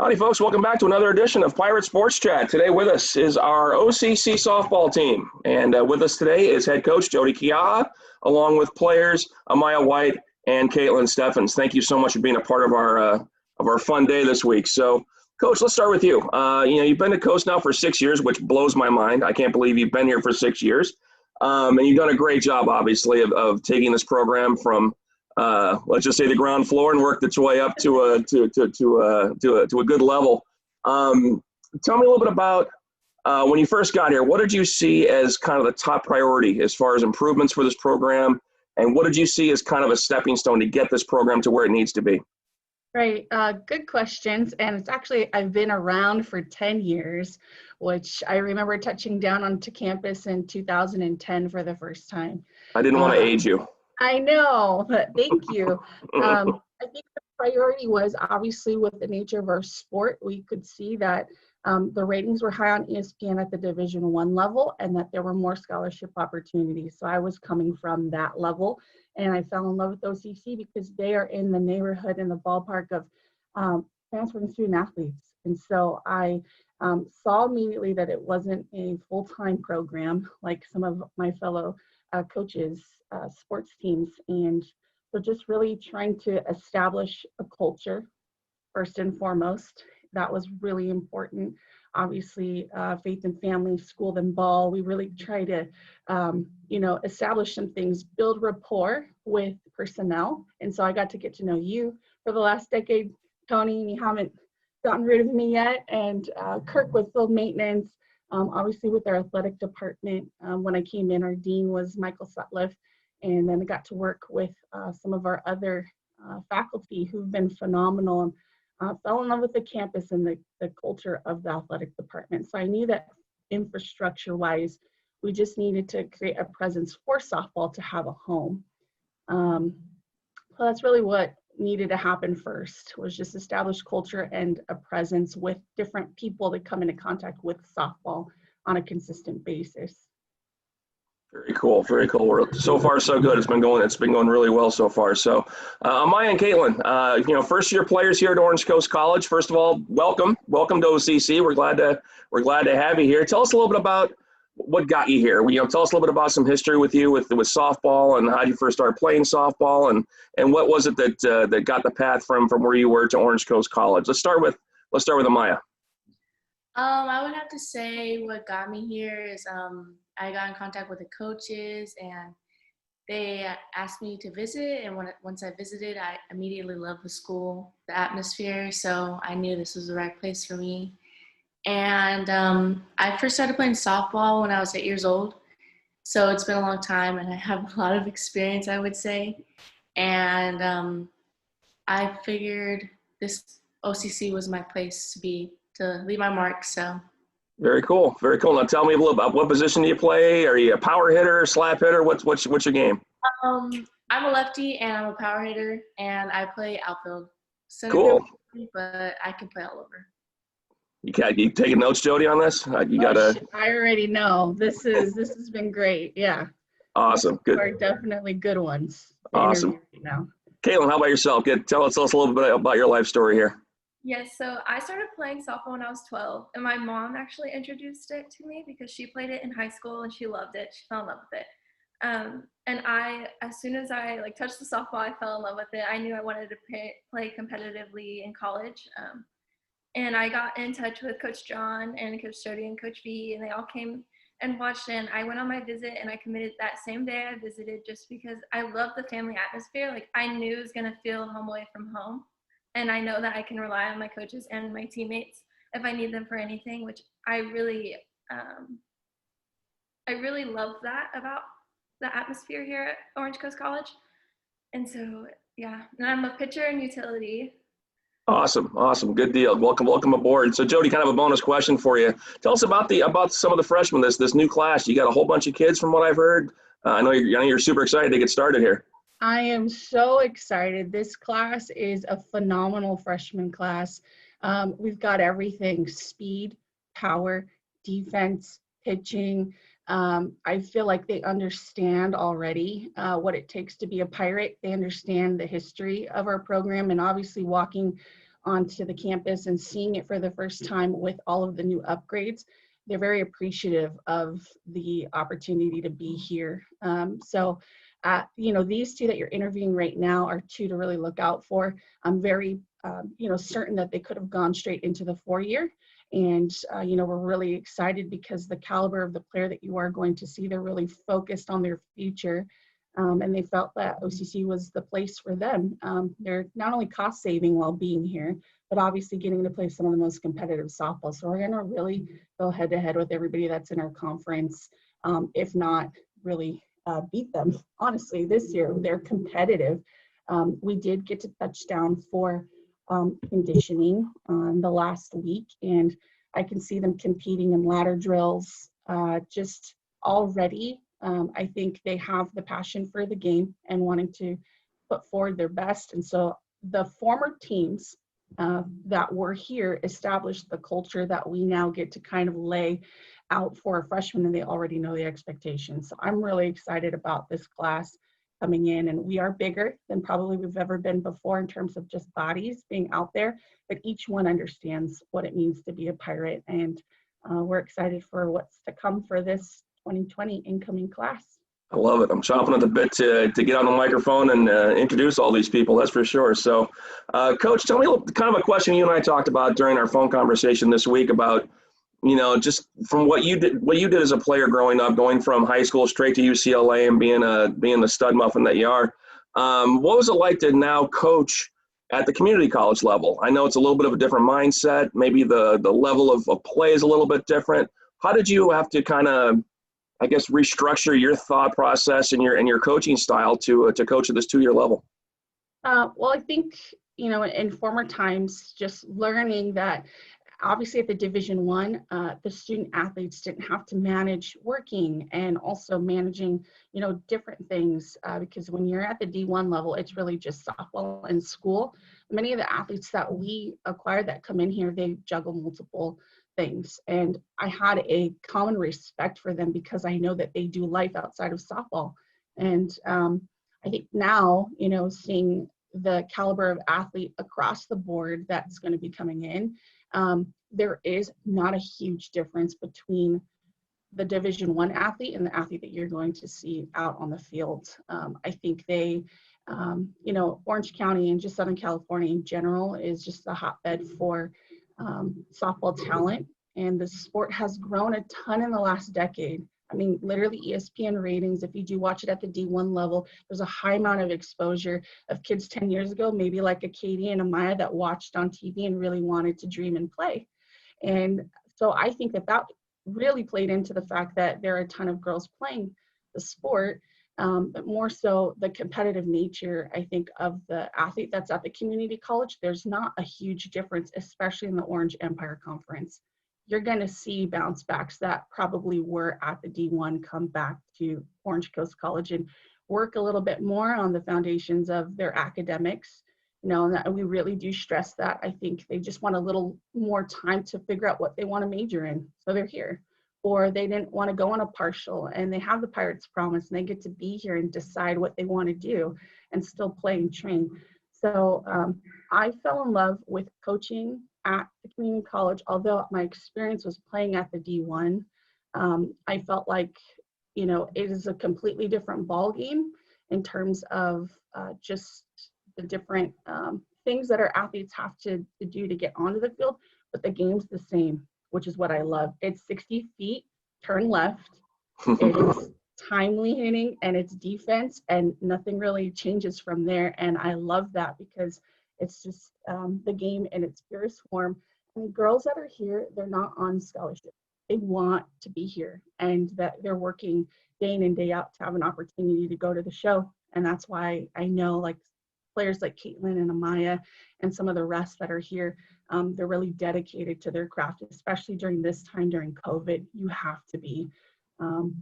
Howdy, folks. Welcome back to another edition of Pirate Sports Chat. Today with us is our OCC softball team. And with us today is head coach Jodie Kiaha, along with players Amaya White and Kaitlyn Steffins. Thank you so much for being a part of our fun day this week. So, Coach, let's start with you. You've been a coach now for 6 years, which blows my mind. I can't believe you've been here for 6 years. And you've done a great job, obviously, of taking this program from let's just say the ground floor and worked its way up to a good level. Tell me a little bit about when you first got here. What did you see as kind of the top priority as far as improvements for this program, and what did you see as kind of a stepping stone to get this program to where it needs to be? Right. Good questions. And it's actually, I've been around for 10 years, which I remember touching down onto campus in 2010 for the first time. I didn't want to age you. I know, but thank you. I think the priority was obviously with the nature of our sport, we could see that the ratings were high on ESPN at the Division I level and that there were more scholarship opportunities. So I was coming from that level, and I fell in love with OCC because they are in the neighborhood, in the ballpark of transferring student athletes. And so I saw immediately that it wasn't a full-time program like some of my fellow coaches, sports teams. And so just really trying to establish a culture first and foremost. That was really important. Obviously, faith and family, school then ball. We really try to, establish some things, build rapport with personnel. And so I got to get to know you for the last decade, Tony, and you haven't gotten rid of me yet. And Kirk with field maintenance. Obviously with our athletic department, when I came in, our dean was Michael Sutliff, and then I got to work with some of our other faculty who've been phenomenal, and fell in love with the campus and the culture of the athletic department. So I knew that infrastructure-wise, we just needed to create a presence for softball to have a home. So that's really what needed to happen first, was just establish culture and a presence with different people that come into contact with softball on a consistent basis. Very cool, very cool. So far, so good. It's been going really well so far. So, Amaya and Kaitlyn, first year players here at Orange Coast College. First of all, welcome to OCC. We're glad to have you here. Tell us a little bit about what got you here. Tell us a little bit about some history with you with softball, and how you first started playing softball, and what was it that got the path from where you were to Orange Coast College. Let's start with Amaya. I would have to say what got me here is I got in contact with the coaches, and they asked me to visit. And once I visited, I immediately loved the school, the atmosphere. So I knew this was the right place for me. And I first started playing softball when I was 8 years old. So it's been a long time, and I have a lot of experience, I would say. And I figured this OCC was my place to leave my mark. So. Very cool. Very cool. Now tell me a little about what position do you play? Are you a power hitter, slap hitter? What's your game? I'm a lefty and I'm a power hitter, and I play outfield. Cool. But I can play all over. You taking notes, Jodie, on this? I already know. This has been great. Yeah. Awesome. Good. Are definitely good ones. Awesome. Now. Kaitlyn, how about yourself? Tell us a little bit about your life story here. Yes, so I started playing softball when I was 12, and my mom actually introduced it to me because she played it in high school and she loved it. She fell in love with it. And as soon as I touched the softball, I fell in love with it. I knew I wanted to play competitively in college. And I got in touch with Coach John and Coach Jodie and Coach V, and they all came and watched. And I went on my visit, and I committed that same day I visited, just because I love the family atmosphere. I knew it was going to feel home away from home. And I know that I can rely on my coaches and my teammates if I need them for anything, which I really love that about the atmosphere here at Orange Coast College. And so, yeah, and I'm a pitcher and utility. Awesome. Good deal. Welcome aboard. So, Jodie, kind of a bonus question for you. Tell us about some of the freshmen, this new class. You got a whole bunch of kids, from what I've heard. I know you're super excited to get started here. I am so excited. This class is a phenomenal freshman class. We've got everything: speed, power, defense, pitching. I feel like they understand already what it takes to be a Pirate. They understand the history of our program, and obviously walking onto the campus and seeing it for the first time with all of the new upgrades, they're very appreciative of the opportunity to be here. These two that you're interviewing right now are two to really look out for. I'm very, certain that they could have gone straight into the 4-year. And, we're really excited because the caliber of the player that you are going to see, they're really focused on their future. And they felt that OCC was the place for them. They're not only cost saving while being here, but obviously getting to play some of the most competitive softball. So we're going to really go head to head with everybody that's in our conference, if not really beat them. Honestly, this year they're competitive. We did get to touch down for conditioning the last week, and I can see them competing in ladder drills just already. I think they have the passion for the game and wanting to put forward their best. And so the former teams that were here established the culture that we now get to kind of lay out for a freshman, and they already know the expectations. So I'm really excited about this class coming in, and we are bigger than probably we've ever been before in terms of just bodies being out there, but each one understands what it means to be a Pirate, and we're excited for what's to come for this 2020 incoming class. I love it. I'm chomping at the bit to get on the microphone and introduce all these people, that's for sure. So, Coach, tell me kind of a question you and I talked about during our phone conversation this week about, just from what you did as a player growing up, going from high school straight to UCLA and being the stud muffin that you are. What was it like to now coach at the community college level? I know it's a little bit of a different mindset. Maybe the level of play is a little bit different. How did you have to kind of, I guess, restructure your thought process and your coaching style to coach at this 2-year level? Well, I think, in former times, just learning that obviously at the Division I, the student athletes didn't have to manage working and also managing, different things because when you're at the D1 level, it's really just softball and school. Many of the athletes that we acquire that come in here, they juggle multiple things. And I had a common respect for them because I know that they do life outside of softball. And I think now, seeing the caliber of athlete across the board that's going to be coming in, there is not a huge difference between the Division I athlete and the athlete that you're going to see out on the field. I think they, Orange County and just Southern California in general is just a hotbed for softball talent, and the sport has grown a ton in the last decade. I mean, literally ESPN ratings, if you do watch it at the D1 level, there's a high amount of exposure of kids 10 years ago, maybe like a Katie and Amaya that watched on TV and really wanted to dream and play. And so I think that really played into the fact that there are a ton of girls playing the sport, but more so the competitive nature, I think, of the athlete that's at the community college. There's not a huge difference, especially in the Orange Empire Conference. You're going to see bounce backs that probably were at the D1 come back to Orange Coast College and work a little bit more on the foundations of their academics. And we really do stress that. I think they just want a little more time to figure out what they want to major in. So they're here. Or they didn't want to go on a partial and they have the Pirates Promise and they get to be here and decide what they want to do and still play and train. So I fell in love with coaching at the community college. Although my experience was playing at the D1, I felt like, it is a completely different ball game in terms of just the different things that our athletes have to do to get onto the field, but the game's the same, which is what I love. It's 60 feet, turn left. It is timely hitting and it's defense, and nothing really changes from there. And I love that because it's just the game in its purest form. And the girls that are here, they're not on scholarship. They want to be here, and that they're working day in and day out to have an opportunity to go to the show. And that's why I know, like, players like Kaitlyn and Amaya and some of the rest that are here, they're really dedicated to their craft, especially during this time, during COVID. You have to be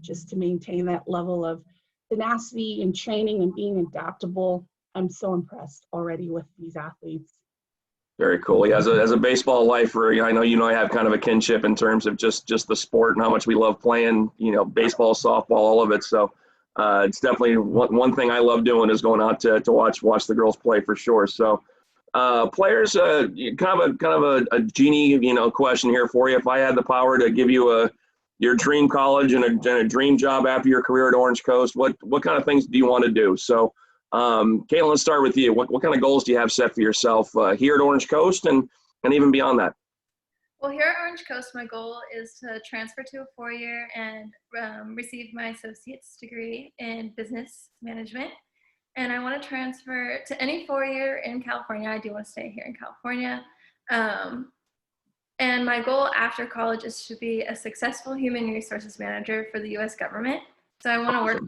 just to maintain that level of tenacity and training and being adaptable. I'm so impressed already with these athletes. Very cool. Yeah, as a baseball lifer, I know I have kind of a kinship in terms of just the sport and how much we love playing, baseball, softball, all of it. So it's definitely one thing I love doing is going out to watch the girls play for sure. So Players, kind of a genie, question here for you. If I had the power to give you your dream college and a dream job after your career at Orange Coast, what kind of things do you want to do? So, Kaitlyn, let's start with you. What kind of goals do you have set for yourself here at Orange Coast and even beyond that? Well, here at Orange Coast, my goal is to transfer to a 4-year and receive my associate's degree in business management. And I want to transfer to any 4-year in California. I do want to stay here in California. And my goal after college is to be a successful human resources manager for the U.S. government. So I want to work,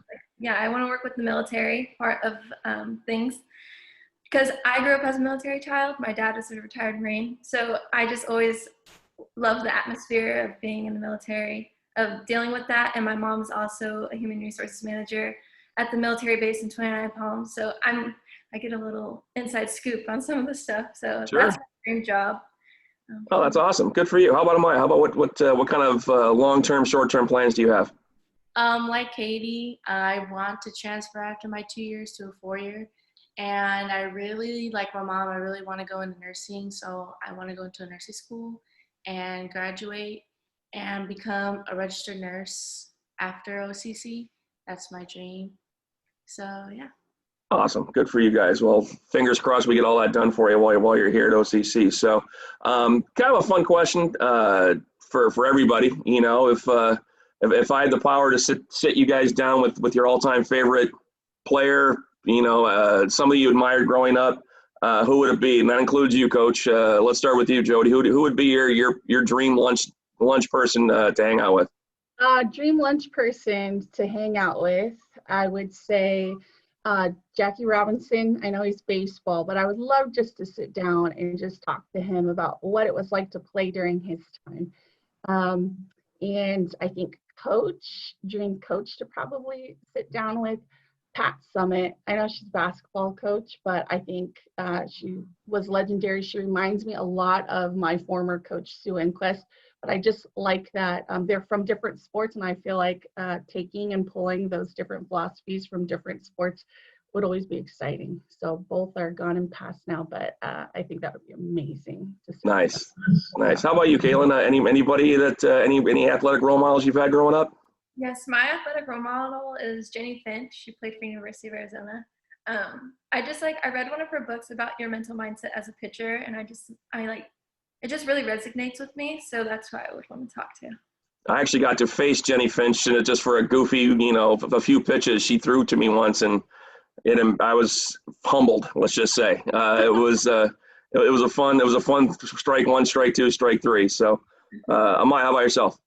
I want to work with the military part of things. Because I grew up as a military child. My dad was a retired Marine. So I just always love the atmosphere of being in the military, of dealing with that. And my mom's also a human resources manager at the military base in 29 Palms. So I get a little inside scoop on some of the stuff. So Sure. That's my dream job. Oh, that's awesome. Good for you. How about Amaya? How about what kind of long-term, short-term plans do you have? Like Katie, I want to transfer after my 2 years to a 4-year. And I really, like my mom, I really want to go into nursing. So I want to go into a nursing school and graduate and become a registered nurse after OCC. That's my dream. So, yeah. Awesome. Good for you guys. Well, fingers crossed we get all that done for you while you're here at OCC. So, kind of a fun question for everybody. If I had the power to sit you guys down with your all-time favorite player, somebody you admired growing up, who would it be? And that includes you, Coach. Let's start with you, Jodie. Who would be your dream lunch person to hang out with? Dream lunch person to hang out with, I would say Jackie Robinson. I know he's baseball, but I would love just to sit down and just talk to him about what it was like to play during his time. And I think dream coach to probably sit down with, Pat Summitt. I know she's a basketball coach, but I think she was legendary. She reminds me a lot of my former coach, Sue Enquist. But I just like that they're from different sports, and I feel like taking and pulling those different philosophies from different sports would always be exciting. So both are gone and past now, but I think that would be amazing. Nice. How about you, Kaitlyn? Anybody that any athletic role models you've had growing up? Yes, my athletic role model is Jenny Finch. She played for University of Arizona. I read one of her books about your mental mindset as a pitcher, and it just really resonates with me. So that's who I would want to talk to. I actually got to face Jenny Finch just for a goofy, a few pitches she threw to me once, and I was humbled. Let's just say it was a fun strike one, strike two, strike three. So, Amaya, how about yourself?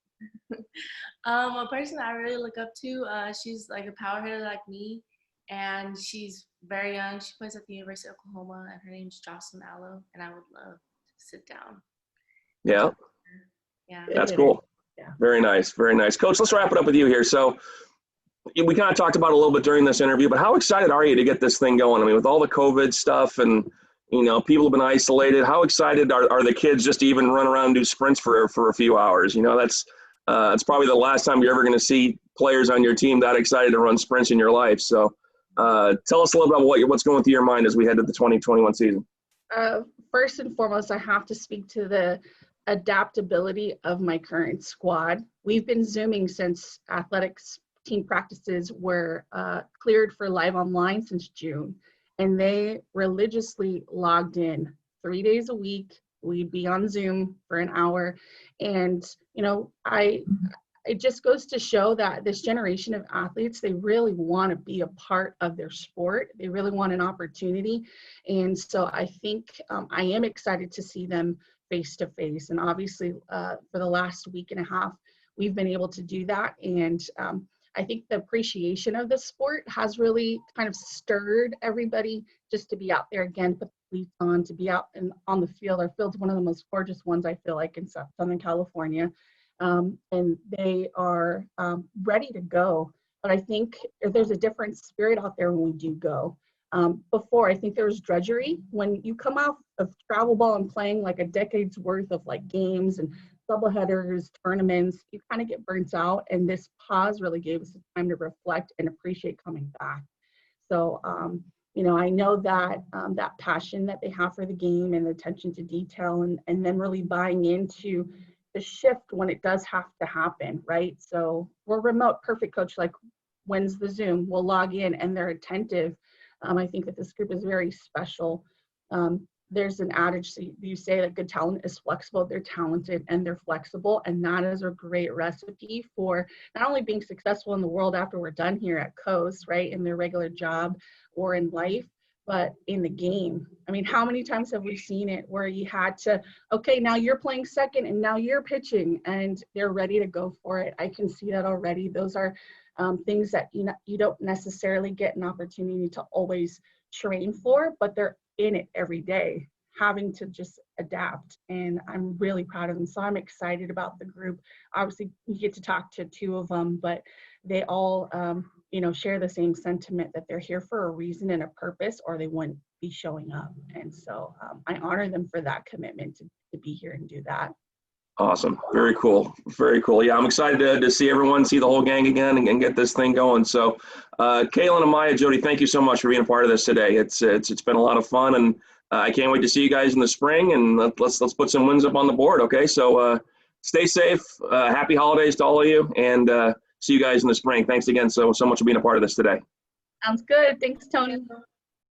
A person I really look up to, she's like a power hitter like me, and she's very young. She plays at the University of Oklahoma, and her name's Jocelyn Allo, and I would love to sit down. Yeah. Yeah. That's cool. Yeah. Very nice. Very nice. Coach, let's wrap it up with you here. So we kind of talked about it a little bit during this interview, but how excited are you to get this thing going? I mean, with all the COVID stuff and, people have been isolated, how excited are the kids just to even run around and do sprints for a few hours? It's probably the last time you're ever going to see players on your team that excited to run sprints in your life. So tell us a little about what's going through your mind as we head to the 2021 season. First and foremost, I have to speak to the adaptability of my current squad. We've been Zooming since athletics team practices were cleared for live online since June, and they religiously logged in 3 days a week. We'd be on Zoom for an hour, and it just goes to show that this generation of athletes, they really want to be a part of their sport. They really want an opportunity. And so I think I am excited to see them face to face. And obviously for the last week and a half, we've been able to do that. And I think the appreciation of the sport has really kind of stirred everybody just to be out there again, put the cleats on, to be out on the field. Our field's one of the most gorgeous ones, I feel like, in Southern California. And they are ready to go. But I think there's a different spirit out there when we do go. Before, I think there was drudgery. When you come out of travel ball and playing like a decade's worth of like games and doubleheaders, tournaments, you kind of get burnt out. And this pause really gave us the time to reflect and appreciate coming back. So I know that that passion that they have for the game and the attention to detail, and then really buying into the shift when it does have to happen, right? So we're remote, perfect, coach. Like, when's the Zoom? We'll log in, and they're attentive. I think that this group is very special. There's an adage, so you say that good talent is flexible. They're talented and they're flexible, and that is a great recipe for not only being successful in the world after we're done here at Coast, right, in their regular job or in life, but in the game. I mean, how many times have we seen it where you had to, okay, now you're playing second and now you're pitching, and they're ready to go for it. I can see that already. Those are things that you don't necessarily get an opportunity to always train for, but they're in it every day, having to just adapt. And I'm really proud of them. So I'm excited about the group. Obviously, you get to talk to two of them, but they all, share the same sentiment that they're here for a reason and a purpose, or they wouldn't be showing up. And so I honor them for that commitment to be here and do that. Awesome. Very cool. Very cool. Yeah, I'm excited to see everyone, see the whole gang again and get this thing going. So Kaitlyn, Amaya, Jodie, thank you so much for being a part of this today. It's been a lot of fun, and I can't wait to see you guys in the spring, and let's put some wins up on the board. Okay. So stay safe. Happy holidays to all of you, and see you guys in the spring. Thanks again so much for being a part of this today. Sounds good. Thanks, Tony.